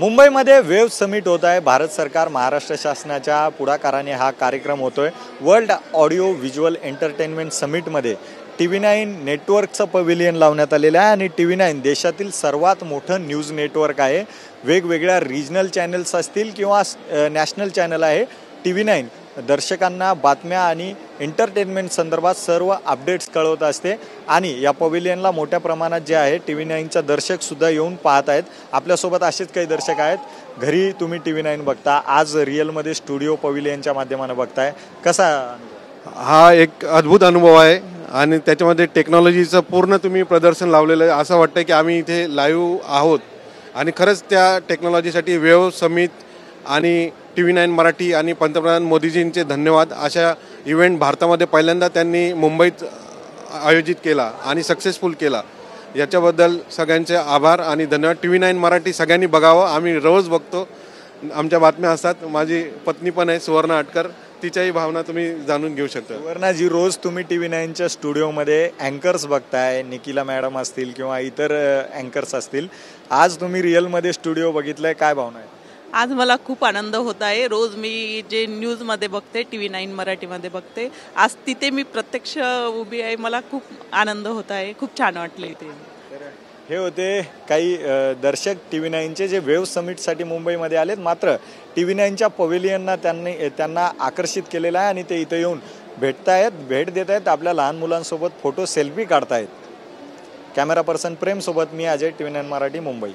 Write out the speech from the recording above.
मुंबईमध्ये wave summit होत आहे। भारत सरकार महाराष्ट्र शासनाच्या पुढाकाराने हा कार्यक्रम होतोय। वर्ल्ड ऑडिओ व्हिज्युअल एंटरटेनमेंट समिटमध्ये TV9 नेटवर्कचं पवेलियन लावण्यात आलेलं आहे आणि TV9 देशातील सर्वात मोठं न्यूज नेटवर्क आहे। वेगवेगळ्या रिजनल चॅनल्स असतील किंवा नॅशनल चॅनल आहे। TV9 दर्शकांना बातम्या आणि एंटरटेनमेंट संदर्भात सर्व अपडेट्स कळवत असते आणि या पवेलियनला मोठ्या प्रमाणात जे आहे TV9चा दर्शक सुद्धा येऊन पाहत आहेत। आपल्यासोबत असेच काही दर्शक आहेत। घरी तुम्ही TV9 बघता, आज रिअलमध्ये स्टुडिओ पवेलियनच्या माध्यमाने बघताय, कसा हा एक अद्भुत अनुभव आहे आणि त्याच्यामध्ये टेक्नॉलॉजीचं पूर्ण तुम्ही प्रदर्शन लावलेलं आहे। असं वाटतं की आम्ही इथे लाईव्ह आहोत आणि खरंच त्या टेक्नॉलॉजीसाठी वेव्ह समिट आणि TV9 मराठी आणि पंतप्रधान मोदीजींचे धन्यवाद। अशा इव्हेंट भारतामध्ये पहिल्यांदा त्यांनी मुंबईत आयोजित केला आणि सक्सेसफुल केला, याच्याबद्दल सगळ्यांचे आभार आणि धन्यवाद। TV9 मराठी सगळ्यांनी बघावं, आम्ही रोज बघतो, आमच्या बातम्या असतात। माझी पत्नी पण आहे सुवर्णा अटकर, तिच्याही भावना तुम्ही जाणून घेऊ शकता। सुवर्णा जी, रोज तुम्ही TV9च्या स्टुडिओमध्ये अँकर्स बघताय, निकिला मॅडम असतील किंवा इतर अँकर्स असतील, आज तुम्ही रिअलमध्ये स्टुडिओ बघितलाय, काय भावना आहे? आज मला खूप आनंद होत आहे। रोज मी जे न्यूजमध्ये बघते, TV9 मराठीमध्ये बघते, आज तिथे मी प्रत्यक्ष उभी आहे। मला खूप आनंद होत आहे, खूप छान वाटले इथे। हे होते काही दर्शक TV9चे जे वेव्ह समिटसाठी मुंबईमध्ये आलेत, मात्र TV9च्या पवेलियनना त्यांना आकर्षित केलेलं आहे आणि ते इथे येऊन भेट देत आहेत, आपल्या लहान मुलांसोबत फोटो सेल्फी काढतायत। कॅमेरा पर्सन प्रेम सोबत मी अजय, TV9 मराठी, मुंबई।